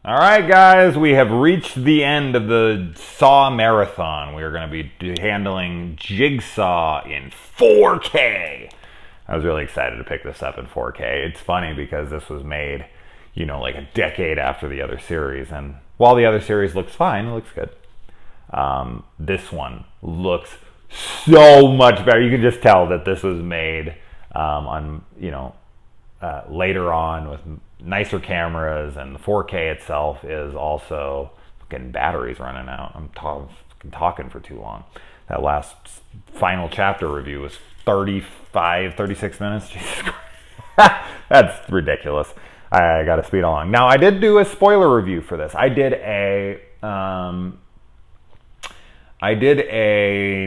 All right, guys, we have reached the end of the Saw marathon. We are going to be handling Jigsaw in 4K. I was really excited to pick this up in 4K. It's funny because this was made, you know, like a decade after the other series. And while the other series looks fine, it looks good. This one looks so much better. You can just tell that this was made later on with nicer cameras, and the 4K itself is also getting batteries running out. I'm talking for too long. That last final chapter review was 36 minutes. Jesus Christ. That's ridiculous. I got to speed along. Now, I did do a spoiler review for this. I did a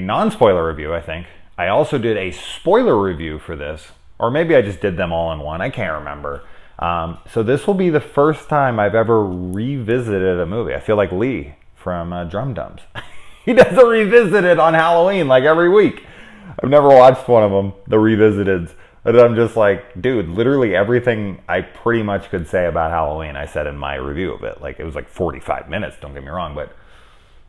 non-spoiler review, I think. I also did a spoiler review for this, or maybe I just did them all in one. I can't remember. So this will be the first time I've ever revisited a movie. I feel like Lee from Drum Dums. He does a revisited on Halloween like every week. I've never watched one of them, the revisiteds. And I'm just like, dude, literally everything I pretty much could say about Halloween I said in my review of it. Like, it was like 45 minutes, don't get me wrong, but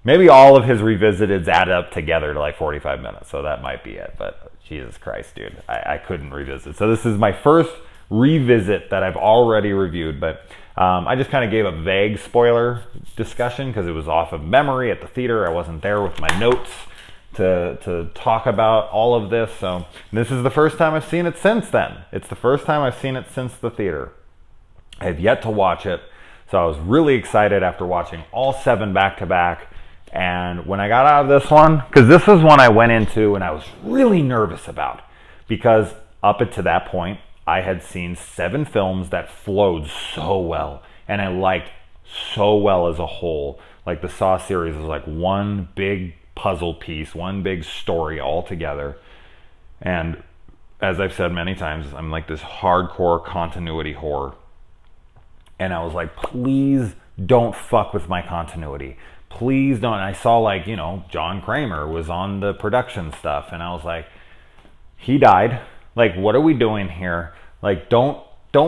maybe all of his revisiteds add up together to like 45 minutes. So that might be it. But Jesus Christ, dude, I couldn't revisit. So this is my first revisit that I've already reviewed, but I just kind of gave a vague spoiler discussion because it was off of memory at the theater. I wasn't there with my notes to talk about all of this. So this is the first time I've seen it since then. It's the first time I've seen it since the theater. I have yet to watch it, so I was really excited after watching all 7 back to back. And when I got out of this one, because this was one I went into and I was really nervous about, because up until that point I had seen 7 films that flowed so well and I liked so well as a whole. Like, the Saw series is like one big puzzle piece, one big story all together. And as I've said many times, I'm like this hardcore continuity whore. And I was like, please don't fuck with my continuity. Please don't. And I saw, like, you know, John Kramer was on the production stuff, and I was like, he died. Like, what are we doing here? Like, don't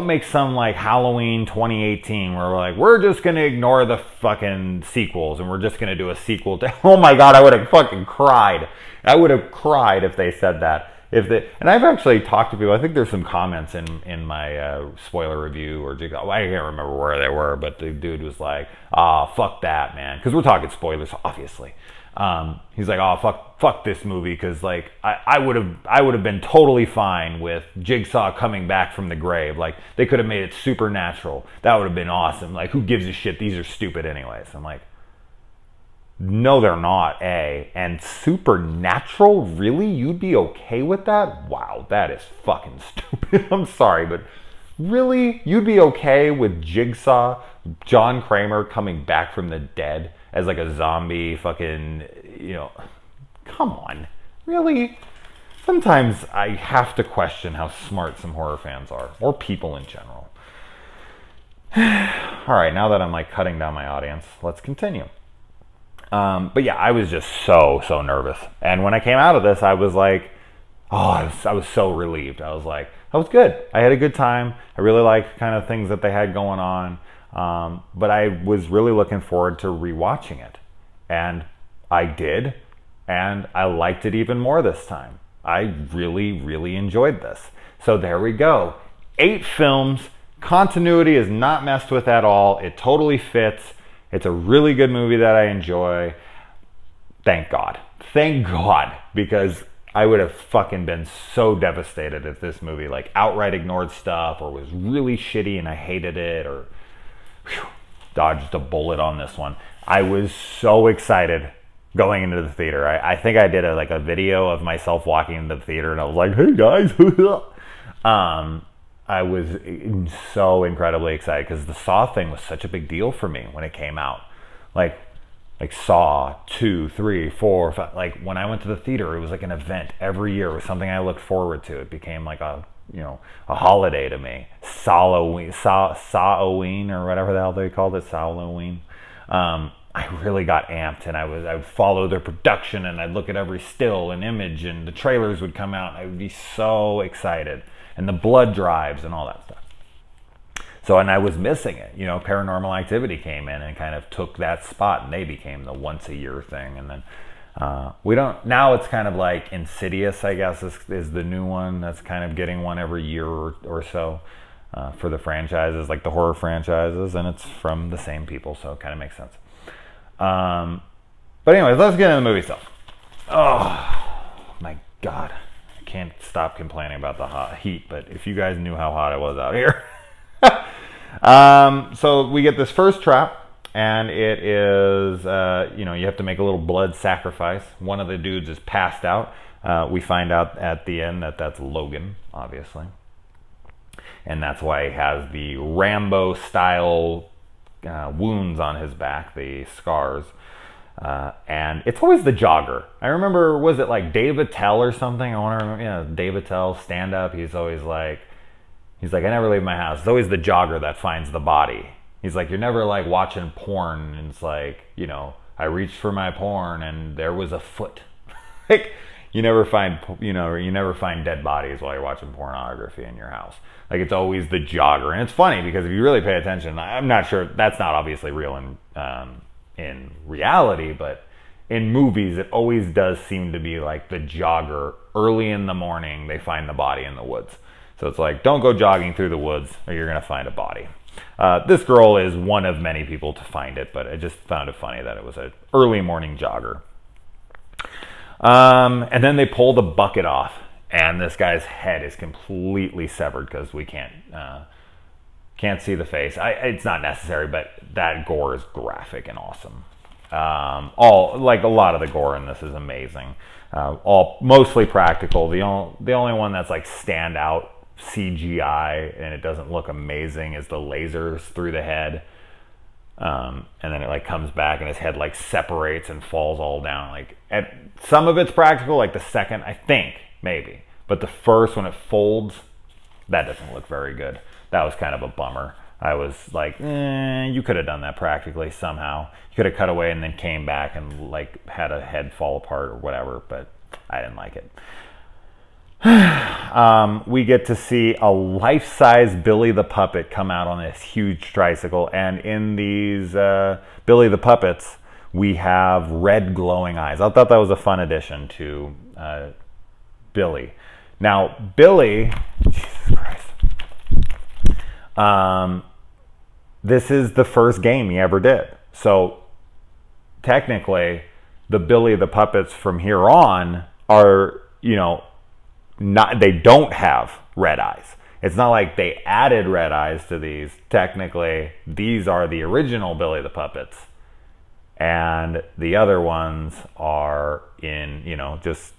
make some like Halloween 2018 where we're like, we're just gonna ignore the fucking sequels and we're just gonna do a sequel to. Oh my god, I would have fucking cried. I would have cried if they said that. And I've actually talked to people. I think there's some comments in my spoiler review or Jigsaw. I can't remember where they were, but the dude was like, fuck that, man. Because we're talking spoilers, obviously. He's like, fuck this movie, because like I would have been totally fine with Jigsaw coming back from the grave. Like, they could have made it supernatural. That would have been awesome. Like, who gives a shit? These are stupid anyways. I'm like, no, they're not, And supernatural? Really? You'd be okay with that? Wow, that is fucking stupid. I'm sorry, but really? You'd be okay with Jigsaw, John Kramer coming back from the dead as like a zombie fucking, you know, come on. Really? Sometimes I have to question how smart some horror fans are, or people in general. All right, now that I'm like cutting down my audience, let's continue. But yeah, I was just so nervous. And when I came out of this, I was like, I was so relieved. I was like, that was good. I had a good time. I really liked kind of things that they had going on. But I was really looking forward to rewatching it. And I did. And I liked it even more this time. I really enjoyed this. So there we go. 8 films. Continuity is not messed with at all. It totally fits. It's a really good movie that I enjoy. Thank God. Thank God. Because I would have fucking been so devastated if this movie like outright ignored stuff or was really shitty and I hated it, or dodged a bullet on this one. I was so excited going into the theater. I think I did a video of myself walking into the theater and I was like, hey guys. I was so incredibly excited because the Saw thing was such a big deal for me when it came out. Like Saw 2, 3, 4, 5. Like, when I went to the theater, it was like an event every year. It was something I looked forward to. It became like a holiday to me. Sawoween, or whatever the hell they called it, Sawoween. I really got amped, and I would follow their production, and I'd look at every still and image, and the trailers would come out, and I would be so excited, and the blood drives and all that stuff. So, and I was missing it. You know, Paranormal Activity came in and kind of took that spot, and they became the once a year thing. And then we don't, now it's kind of like Insidious, I guess, is the new one that's kind of getting one every year or so for the franchises, like the horror franchises, and it's from the same people, so it kind of makes sense. But anyways, let's get into the movie itself. Oh my God. I can't stop complaining about the hot heat, but if you guys knew how hot it was out here. So we get this first trap, and it is, you know, you have to make a little blood sacrifice. One of the dudes is passed out. We find out at the end that that's Logan, obviously. And that's why he has the Rambo-style wounds on his back, the scars. And it's always the jogger. I remember, was it like Dave Attell or something? I want to remember, yeah, Dave Attell, stand-up. He's always like, I never leave my house. It's always the jogger that finds the body. He's like, you're never like watching porn, and it's like, you know, I reached for my porn and there was a foot. Like, you never find dead bodies while you're watching pornography in your house. Like, it's always the jogger. And it's funny because if you really pay attention, I'm not sure, that's not obviously real in reality, but in movies, it always does seem to be like the jogger. Early in the morning, they find the body in the woods. So it's like, don't go jogging through the woods or you're going to find a body. This girl is one of many people to find it, but I just found it funny that it was an early morning jogger. And then they pull the bucket off, and this guy's head is completely severed because we can't see the face. It's not necessary, but that gore is graphic and awesome. Like a lot of the gore in this is amazing. Mostly practical. The only one that's like standout CGI and it doesn't look amazing is the lasers through the head. And then it like comes back and his head like separates and falls all down. Like, some of it's practical, like the second, I think, maybe. But the first, when it folds, that doesn't look very good. That was kind of a bummer. I was like, you could have done that practically somehow. You could have cut away and then came back and like had a head fall apart or whatever, but I didn't like it. We get to see a life-size Billy the Puppet come out on this huge tricycle, and in these Billy the Puppets, we have red glowing eyes. I thought that was a fun addition to Billy. Now, Billy, Jesus Christ, this is the first game he ever did. So, technically, the Billy the Puppets from here on are, you know, they don't have red eyes. It's not like they added red eyes to these. Technically, these are the original Billy the Puppets. And the other ones are in, you know, just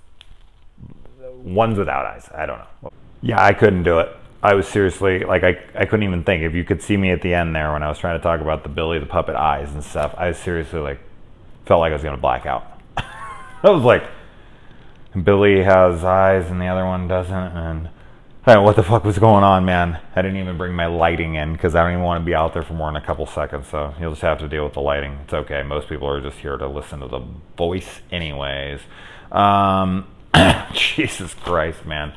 ones without eyes. I don't know. Yeah, I couldn't do it. I was seriously, like, I couldn't even think. If you could see me at the end there when I was trying to talk about the Billy the Puppet eyes and stuff, I seriously, like, felt like I was going to black out. I was like, Billy has eyes and the other one doesn't, and I don't know what the fuck was going on, man. I didn't even bring my lighting in because I don't even want to be out there for more than a couple seconds, so you'll just have to deal with the lighting. It's okay. Most people are just here to listen to the voice anyways. Jesus Christ, man.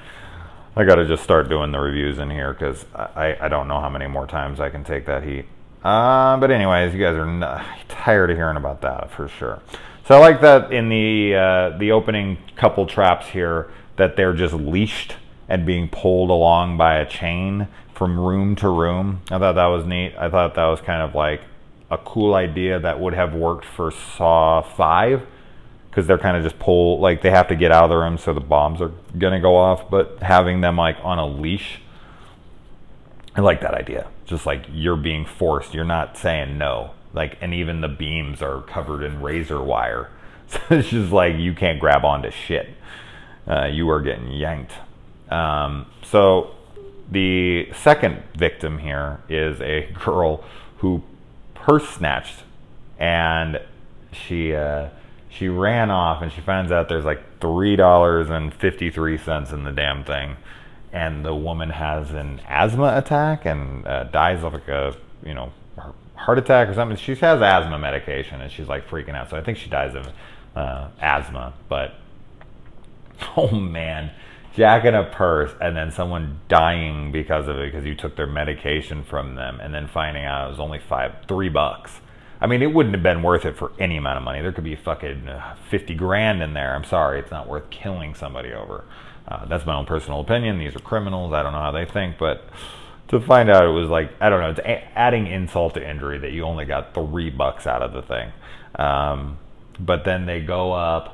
I gotta just start doing the reviews in here because I don't know how many more times I can take that heat. But anyways, you guys are tired of hearing about that for sure. So I like that in the opening couple traps here that they're just leashed and being pulled along by a chain from room to room. I thought that was neat. I thought that was kind of like a cool idea that would have worked for Saw 5 because they're kind of just pulled, like they have to get out of the room so the bombs are gonna go off, but having them like on a leash, I like that idea. Just like you're being forced, you're not saying no. Like, and even the beams are covered in razor wire. So it's just like, you can't grab onto shit. You are getting yanked. So the second victim here is a girl who purse snatched, and she ran off, and she finds out there's like $3.53 in the damn thing. And the woman has an asthma attack and dies of like a, you know, heart attack or something. She has asthma medication and she's like freaking out. So I think she dies of asthma. But oh man, jacking a purse and then someone dying because of it because you took their medication from them and then finding out it was only $3. I mean, it wouldn't have been worth it for any amount of money. There could be fucking 50 grand in there. I'm sorry, it's not worth killing somebody over. That's my own personal opinion. These are criminals. I don't know how they think, but to find out it was like, I don't know, it's adding insult to injury that you only got $3 out of the thing. But then they go up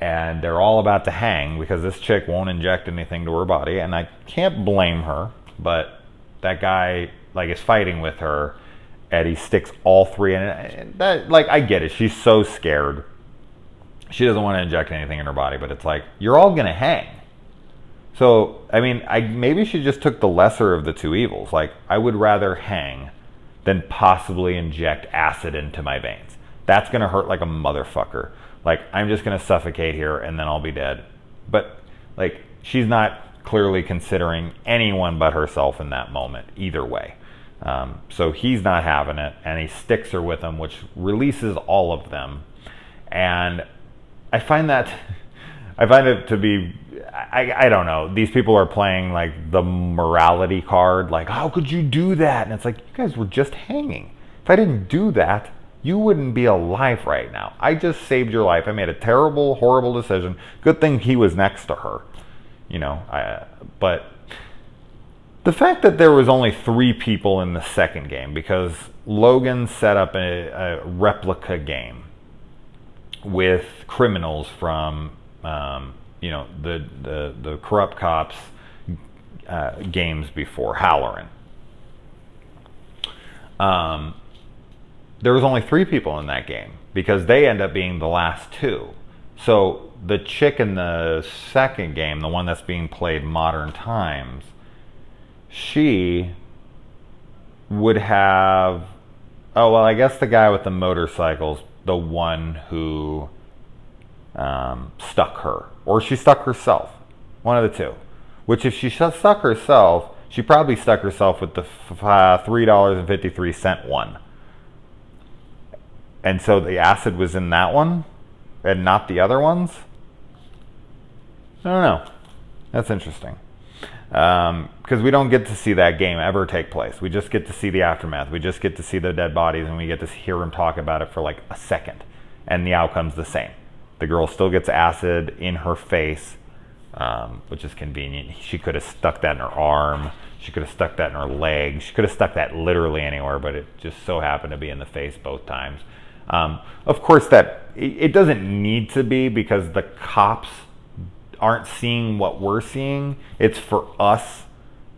and they're all about to hang because this chick won't inject anything to her body, and I can't blame her, but that guy like is fighting with her and he sticks all three in, and that, like, I get it, she's so scared, she doesn't want to inject anything in her body, but it's like, you're all gonna hang. So I mean, maybe she just took the lesser of the two evils. Like, I would rather hang than possibly inject acid into my veins. That's gonna hurt like a motherfucker. Like, I'm just going to suffocate here and then I'll be dead. But, like, she's not clearly considering anyone but herself in that moment, either way. So he's not having it, and he sticks her with him, which releases all of them. And I find it to be, I don't know, these people are playing, like, the morality card. Like, how could you do that? And it's like, you guys were just hanging. If I didn't do that, you wouldn't be alive right now. I just saved your life. I made a terrible, horrible decision. Good thing he was next to her. You know, but the fact that there was only 3 people in the second game, because Logan set up a replica game with criminals from, you know, the Corrupt Cops games before, Halloran. There was only 3 people in that game because they end up being the last 2. So the chick in the second game, the one that's being played modern times, she would have, oh, well, I guess the guy with the motorcycle's the one who stuck her. Or she stuck herself. One of the two. Which, if she stuck herself, she probably stuck herself with the $3.53 one. And so the acid was in that one and not the other ones? I don't know. That's interesting. Because we don't get to see that game ever take place. We just get to see the aftermath. We just get to see the dead bodies, and we get to hear him talk about it for like a second. And the outcome's the same. The girl still gets acid in her face, which is convenient. She could have stuck that in her arm. She could have stuck that in her leg. She could have stuck that literally anywhere, but it just so happened to be in the face both times. Of course, that it doesn't need to be, because the cops aren't seeing what we're seeing. It's for us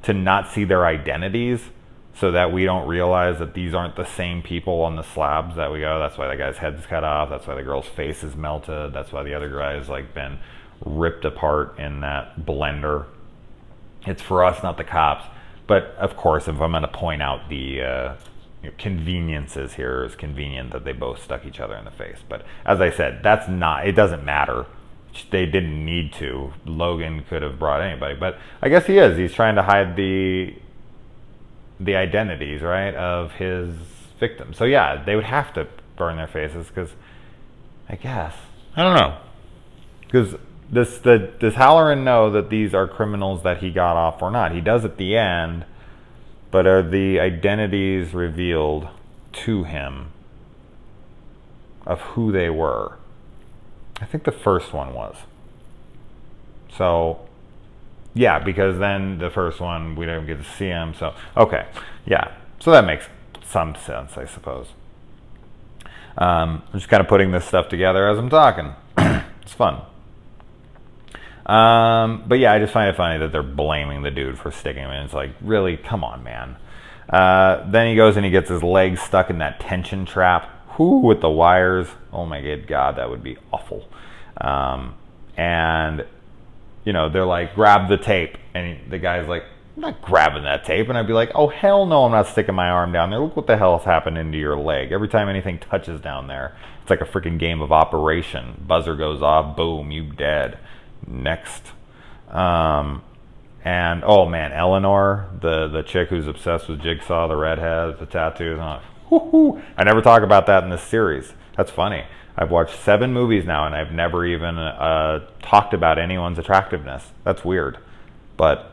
to not see their identities so that we don't realize that these aren't the same people on the slabs that we go. That's why the guy's head's cut off. That's why the girl's face is melted. That's why the other guy's like been ripped apart in that blender. It's for us, not the cops. But of course, if I'm going to point out the conveniences here, it's convenient that they both stuck each other in the face. But as I said, that's not, it doesn't matter. They didn't need to. Logan could have brought anybody, but I guess he is. He's trying to hide the identities, right, of his victims. So yeah, they would have to burn their faces, because I guess, I don't know, because does Halloran know that these are criminals that he got off or not? He does at the end, but are the identities revealed to him of who they were? I think the first one was. So, yeah, because then the first one, we don't get to see him. So, okay, yeah. So that makes some sense, I suppose. I'm just kind of putting this stuff together as I'm talking. It's fun. But yeah, I just find it funny that they're blaming the dude for sticking him in. It's like, really? Come on, man. Then he goes and he gets his legs stuck in that tension trap. With the wires. Oh my good God, that would be awful. And, you know, they're like, grab the tape. And the guy's like, I'm not grabbing that tape. And I'd be like, oh, hell no, I'm not sticking my arm down there. Look what the hell has happened into your leg. Every time anything touches down there, it's like a freaking game of Operation. Buzzer goes off, boom, you dead. Next. And, oh man, Eleanor, the chick who's obsessed with Jigsaw, the redhead, the tattoos. I never talk about that in this series. That's funny. I've watched 7 movies now, and I've never even talked about anyone's attractiveness. That's weird. But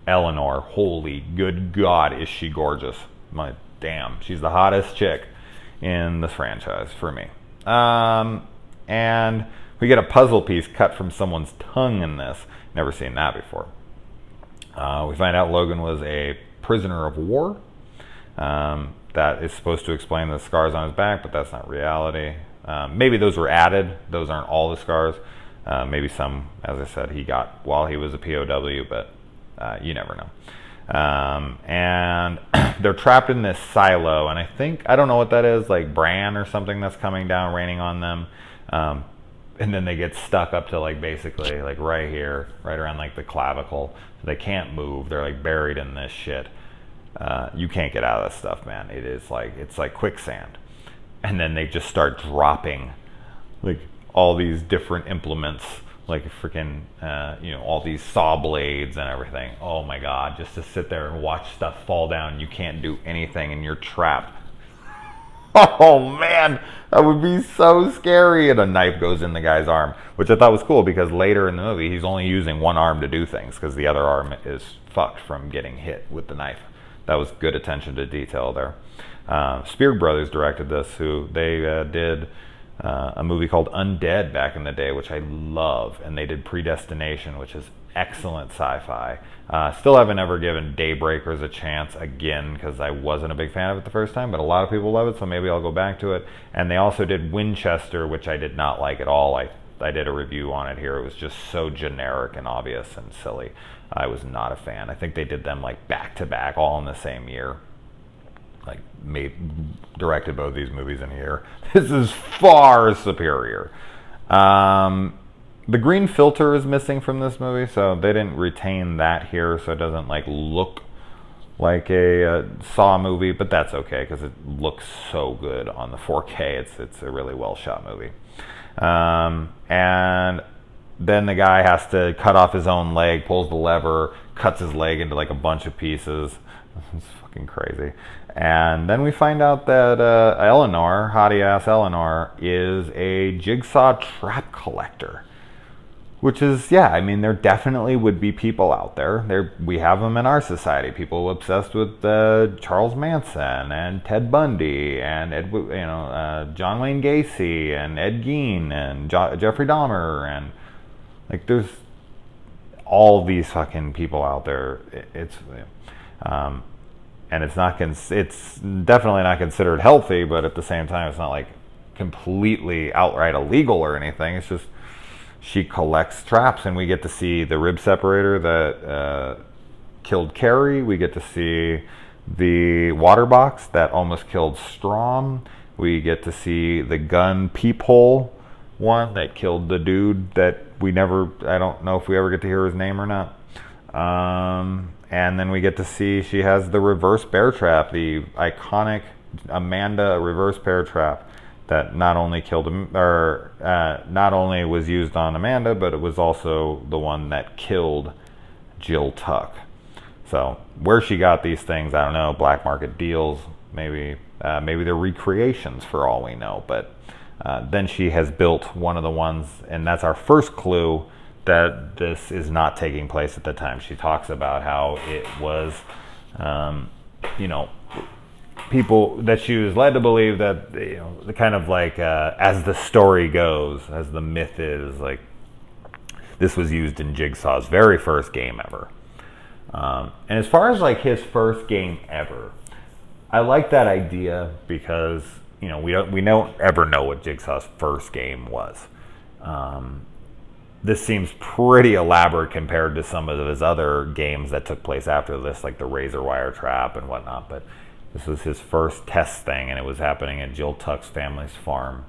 Eleanor, holy good God, is she gorgeous. My damn, she's the hottest chick in this franchise for me. And we get a puzzle piece cut from someone's tongue in this. Never seen that before. We find out Logan was a prisoner of war. That is supposed to explain the scars on his back, but that's not reality. Maybe those were added. Those aren't all the scars. Maybe some, as I said, he got while he was a POW, but you never know. And they're trapped in this silo, and I don't know what that is, like bran or something that's coming down, raining on them. And then they get stuck up to like basically like right here, right around like the clavicle. So they can't move. They're like buried in this shit. You can't get out of this stuff, man. It's like quicksand. And then they just start dropping like all these different implements, like freaking, all these saw blades and everything. Oh my God, just to sit there and watch stuff fall down. You can't do anything and you're trapped. Oh man, that would be so scary. And a knife goes in the guy's arm, which I thought was cool because later in the movie, he's only using one arm to do things because the other arm is fucked from getting hit with the knife. That was good attention to detail there. Spear Brothers directed this, who they did a movie called Undead back in the day, which I love, and they did Predestination, which is excellent sci-fi. Still haven't ever given Daybreakers a chance again because I wasn't a big fan of it the first time, but a lot of people love it, so maybe I'll go back to it. And they also did Winchester, which I did not like at all. I did a review on it here. It was just so generic and obvious and silly. I was not a fan. I think they did them like back to back, all in the same year. Like directed both these movies in a year. This is far superior. The green filter is missing from this movie, so they didn't retain that here, so it doesn't like look like a Saw movie, but that's okay because it looks so good on the 4K. It's a really well shot movie. And then the guy has to cut off his own leg, pulls the lever, cuts his leg into like a bunch of pieces. It's fucking crazy. And then we find out that Eleanor, hottie ass Eleanor, is a Jigsaw trap collector. Which is, yeah, I mean, there definitely would be people out there. We have them in our society. People obsessed with Charles Manson and Ted Bundy and John Wayne Gacy and Ed Gein and Jeffrey Dahmer, and like there's all these fucking people out there. And it's definitely not considered healthy, but at the same time, it's not like completely outright illegal or anything. It's just she collects traps, and we get to see the rib separator that killed Carrie. We get to see the water box that almost killed Strom. We get to see the gun peephole one that killed the dude that I don't know if we ever get to hear his name or not. And then we get to see she has the reverse bear trap, the iconic Amanda reverse bear trap that not only not only was used on Amanda, but it was also the one that killed Jill Tuck. So where she got these things, I don't know. Black market deals, maybe they're recreations for all we know. But then she has built one of the ones, and that's our first clue that this is not taking place at the time. She talks about how it was, people that she was led to believe that, the kind of like, as the story goes, as the myth is, like, this was used in Jigsaw's very first game ever. And as far as like his first game ever, I like that idea because, we don't ever know what Jigsaw's first game was. This seems pretty elaborate compared to some of his other games that took place after this, like the razor wire trap and whatnot. But this was his first test thing, and it was happening at Jill Tuck's family's farm.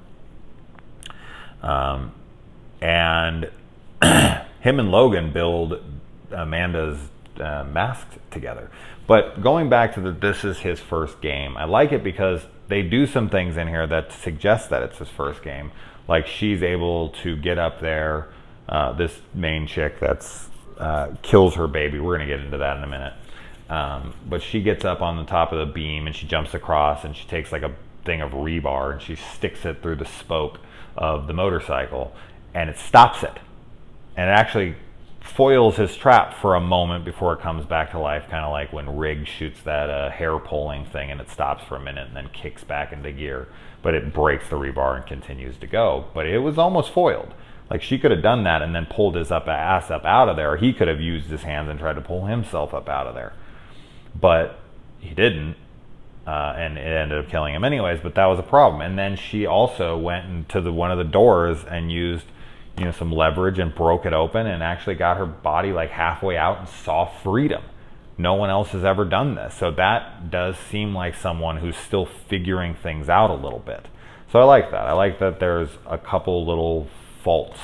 And him and Logan build Amanda's mask together. But going back to this is his first game, I like it because they do some things in here that suggest that it's his first game. Like she's able to get up there. This main chick that's kills her baby. We're going to get into that in a minute. But she gets up on the top of the beam and she jumps across and she takes like a thing of rebar and she sticks it through the spoke of the motorcycle and it stops it. And it actually foils his trap for a moment before it comes back to life, kind of like when Riggs shoots that hair pulling thing and it stops for a minute and then kicks back into gear, but it breaks the rebar and continues to go. But it was almost foiled. Like, she could have done that and then pulled his ass up out of there, or he could have used his hands and tried to pull himself up out of there, but he didn't. And it ended up killing him anyways, but that was a problem. And then she also went into one of the doors and used, you know, some leverage and broke it open and actually got her body like halfway out and saw freedom. No one else has ever done this. So that does seem like someone who's still figuring things out a little bit. So I like that. I like that there's a couple little faults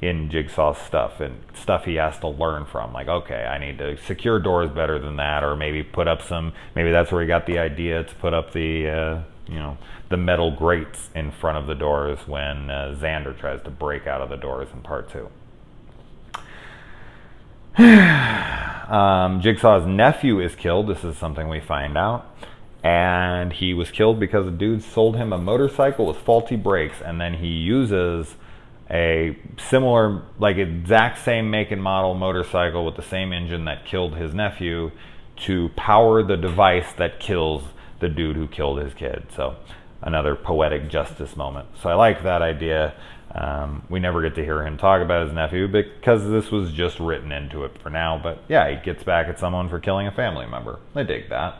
in Jigsaw's stuff and stuff he has to learn from. Like, okay, I need to secure doors better than that, or maybe put up maybe that's where he got the idea to put up the, you know, the metal grates in front of the doors when Xander tries to break out of the doors in part 2. Jigsaw's nephew is killed. This is something we find out. And he was killed because a dude sold him a motorcycle with faulty brakes, and then he uses a similar, like exact same make and model motorcycle with the same engine that killed his nephew to power the device that kills the dude who killed his kid. So another poetic justice moment. So I like that idea. We never get to hear him talk about his nephew because this was just written into it for now. But yeah, he gets back at someone for killing a family member. I dig that.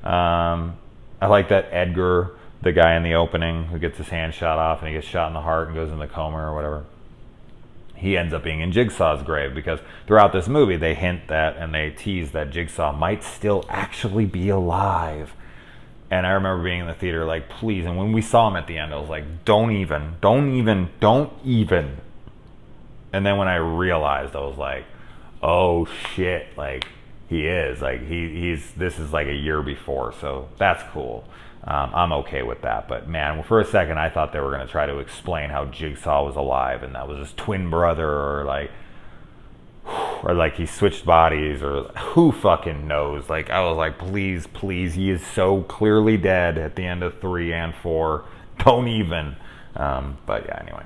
I like that Edgar, the guy in the opening who gets his hand shot off and he gets shot in the heart and goes in the coma or whatever, he ends up being in Jigsaw's grave, because throughout this movie they hint that and they tease that Jigsaw might still actually be alive. And I remember being in the theater like, please. And when we saw him at the end, I was like, don't even. And then when I realized, I was like, oh shit, like he is. Like this is like a year before, so that's cool. I'm okay with that. But man, for a second I thought they were going to try to explain how Jigsaw was alive and that was his twin brother, or like he switched bodies, or who fucking knows. Like, I was like, please, he is so clearly dead at the end of 3 and 4. Don't even. But yeah, anyway.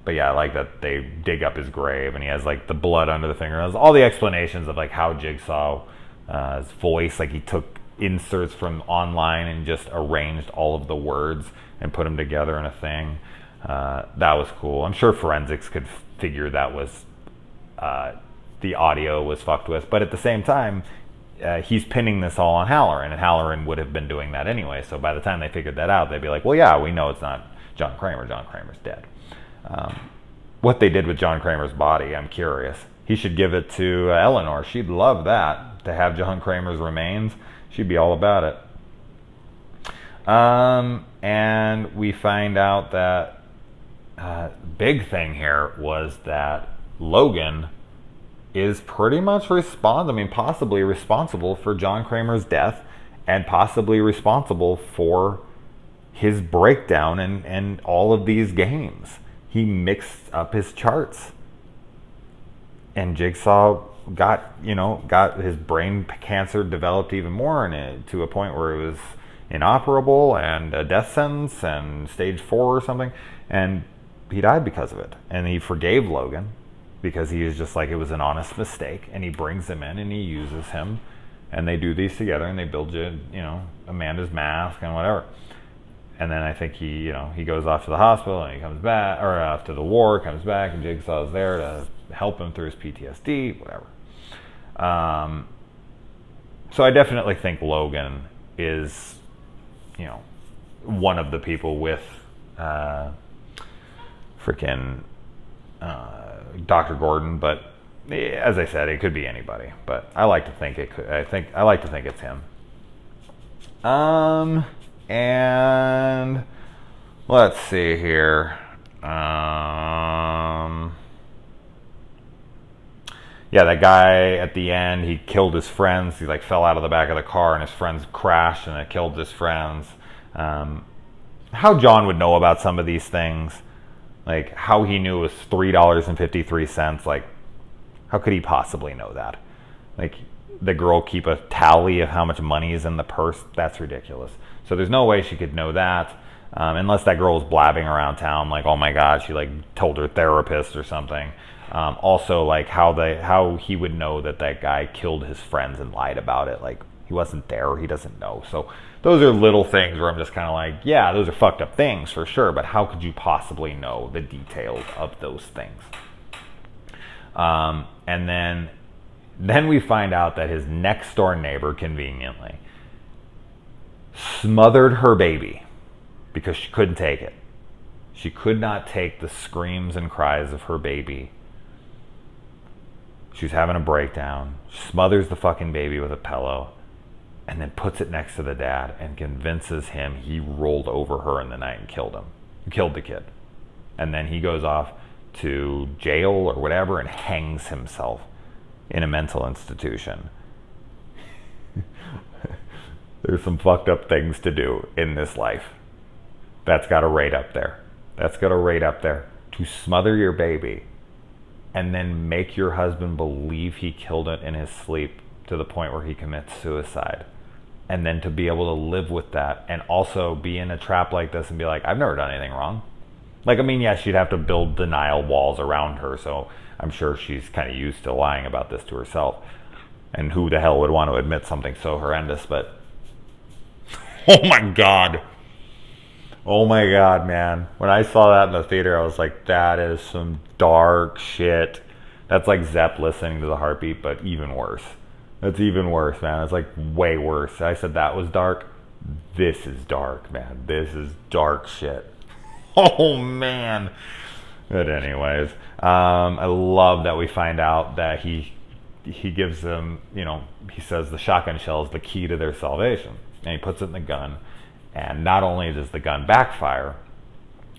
But yeah, I like that they dig up his grave and he has like the blood under the fingernails. All the explanations of like how Jigsaw's voice, like he took inserts from online and just arranged all of the words and put them together in a thing. That was cool. I'm sure forensics could figure that was the audio was fucked with, but at the same time, he's pinning this all on Halloran, and Halloran would have been doing that anyway. So by the time they figured that out, they'd be like, well, yeah, we know it's not John Kramer. John Kramer's dead. What they did with John Kramer's body, I'm curious. He should give it to Eleanor. She'd love that, to have John Kramer's remains. She'd be all about it. And we find out that big thing here was that Logan is pretty much possibly responsible for John Kramer's death, and possibly responsible for his breakdown and all of these games. He mixed up his charts, and Jigsaw got his brain cancer developed even more, and to a point where it was inoperable and a death sentence and stage 4 or something, and he died because of it. And he forgave Logan, because he is just like, it was an honest mistake, and he brings him in and he uses him, and they do these together, and they build Amanda's mask and whatever. And then I think he goes off to the hospital and he comes back, or off to the war, comes back, and Jigsaw's there to help him through his PTSD, whatever. So I definitely think Logan is, one of the people with freaking Dr. Gordon, but as I said, it could be anybody. But I like to think it could. I like to think it's him. And let's see here. Yeah, that guy at the end, he killed his friends. He like fell out of the back of the car and his friends crashed and it killed his friends. How John would know about some of these things, like how he knew it was $3.53, like how could he possibly know that? Like, the girl keep a tally of how much money is in the purse? That's ridiculous. So there's no way she could know that, unless that girl was blabbing around town like, oh my god, she like told her therapist or something. Also, like how he would know that that guy killed his friends and lied about it. Like, he wasn't there, he doesn't know. So those are little things where I'm just kind of like, yeah, those are fucked up things for sure, but how could you possibly know the details of those things? And then we find out that his next door neighbor, conveniently, smothered her baby because she couldn't take it. She could not take the screams and cries of her baby. She was having a breakdown. She smothers the fucking baby with a pillow and then puts it next to the dad and convinces him he rolled over her in the night and killed him. Killed the kid. And then he goes off to jail or whatever and hangs himself in a mental institution. There's some fucked up things to do in this life. That's got to rate up there. That's got to rate up there. To smother your baby and then make your husband believe he killed it in his sleep to the point where he commits suicide. And then to be able to live with that and also be in a trap like this and be like, I've never done anything wrong. Like, I mean, yes, she'd have to build denial walls around her, so I'm sure she's kind of used to lying about this to herself. And who the hell would want to admit something so horrendous, but... Oh my God. Oh my God, man. When I saw that in the theater, I was like, that is some dark shit. That's like Zepp listening to the heartbeat, but even worse. That's even worse, man. It's like way worse. I said that was dark. This is dark, man. This is dark shit. Oh, man. But anyways, I love that we find out that he gives them, you know, he says the shotgun shell is the key to their salvation. And he puts it in the gun. And not only does the gun backfire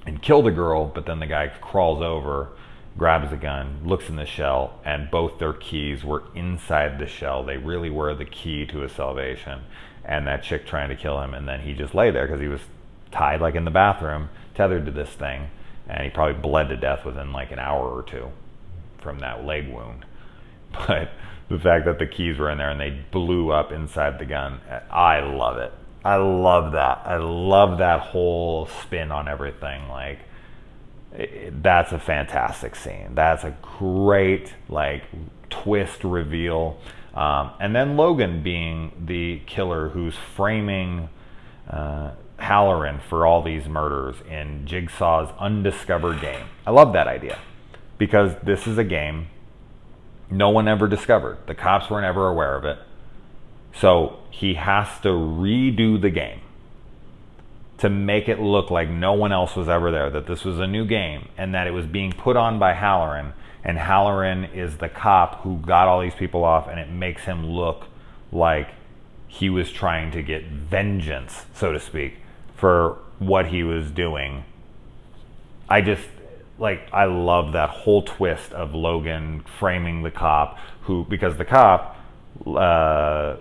and kill the girl, but then the guy crawls over, grabs the gun, looks in the shell, and both their keys were inside the shell. They really were the key to his salvation. And that chick trying to kill him, and then he just lay there because he was tied like in the bathroom, tethered to this thing, and he probably bled to death within like an hour or two from that leg wound. But the fact that the keys were in there and they blew up inside the gun, I love it. I love that. I love that whole spin on everything. Like, that's a fantastic scene. That's a great, like, twist reveal. And then Logan being the killer who's framing Halloran for all these murders in Jigsaw's undiscovered game. I love that idea because this is a game no one ever discovered. The cops weren't ever aware of it. So he has to redo the game to make it look like no one else was ever there, that this was a new game and that it was being put on by Halloran, and Halloran is the cop who got all these people off, and it makes him look like he was trying to get vengeance, so to speak, for what he was doing. I love that whole twist of Logan framing the cop who, because the cop, the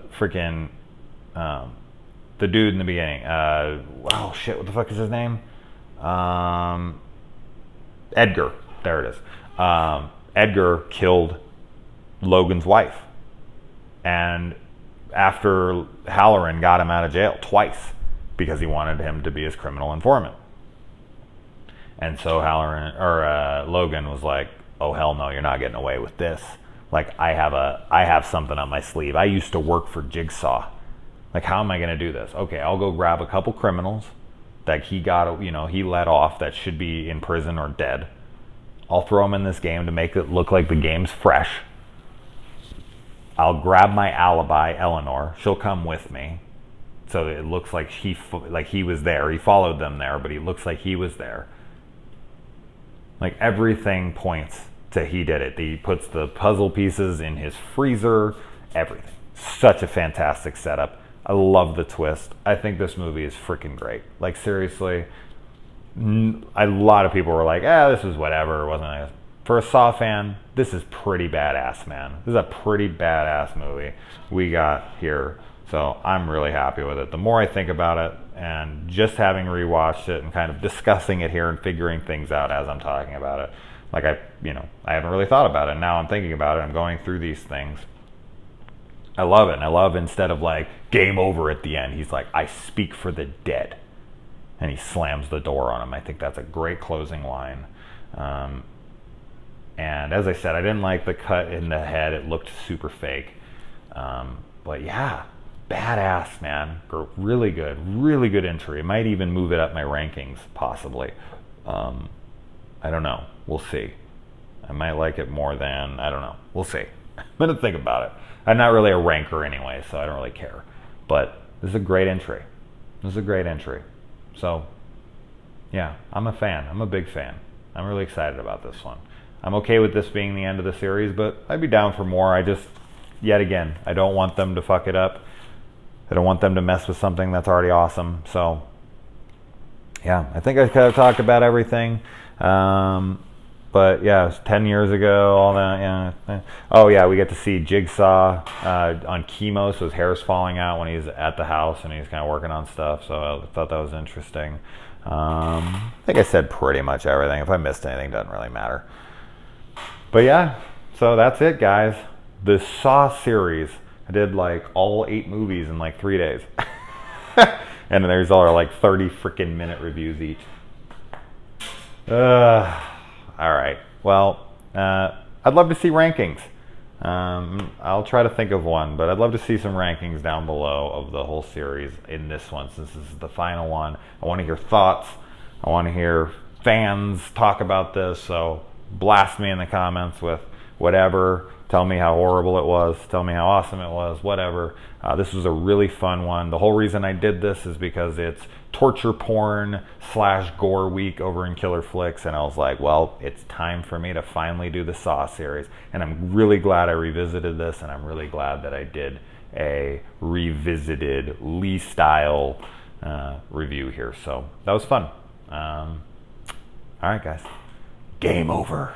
dude in the beginning, oh shit, what the fuck is his name? Edgar, there it is. Edgar killed Logan's wife. And after Halloran got him out of jail twice because he wanted him to be his criminal informant. And so Logan was like, oh hell no, you're not getting away with this. Like, I have something on my sleeve. I used to work for Jigsaw. Like, how am I going to do this? Okay, I'll go grab a couple criminals that he let off that should be in prison or dead. I'll throw them in this game to make it look like the game's fresh. I'll grab my alibi, Eleanor. She'll come with me. So it looks like he was there. He followed them there, but he looks like he was there. Like, everything points to he did it. He puts the puzzle pieces in his freezer, everything. Such a fantastic setup. I love the twist. I think this movie is freaking great. Like, seriously, a lot of people were like, this was whatever, it wasn't nice. For a Saw fan, this is pretty badass, man. This is a pretty badass movie we got here. So I'm really happy with it. The more I think about it, and just having rewatched it and kind of discussing it here and figuring things out as I'm talking about it, like I haven't really thought about it. Now I'm thinking about it. I'm going through these things. I love it. And I love, instead of like game over at the end, he's like, I speak for the dead. And he slams the door on him. I think that's a great closing line. And as I said, I didn't like the cut in the head. It looked super fake. But yeah, badass, man. Really good entry. It might even move it up my rankings, possibly. I don't know. We'll see. I might like it more than, I don't know. We'll see. I'm going to think about it. I'm not really a ranker anyway, so I don't really care. But this is a great entry. This is a great entry. So, yeah, I'm a fan. I'm a big fan. I'm really excited about this one. I'm okay with this being the end of the series, but I'd be down for more. I just, yet again, I don't want them to fuck it up. I don't want them to mess with something that's already awesome. So, yeah, I think I kind of talked about everything. But yeah, it was 10 years ago, all that, yeah. Oh yeah, we get to see Jigsaw on chemo, so his hair's falling out when he's at the house and he's kind of working on stuff, so I thought that was interesting. I think I said pretty much everything. If I missed anything, doesn't really matter. But yeah, so that's it, guys. The Saw series. I did like all 8 movies in like 3 days. And there's all like 30 freaking minute reviews each. All right. Well, I'd love to see rankings. I'll try to think of one, but I'd love to see some rankings down below of the whole series in this one, since this is the final one. I want to hear thoughts. I want to hear fans talk about this, so blast me in the comments with whatever. Tell me how horrible it was. Tell me how awesome it was. Whatever. This was a really fun one. The whole reason I did this is because it's torture porn / gore week over in Killer Flicks, and I was like, well, it's time for me to finally do the Saw series. And I'm really glad I revisited this, and I'm really glad that I did a revisited Lee style review here. So that was fun. All right, guys. Game over.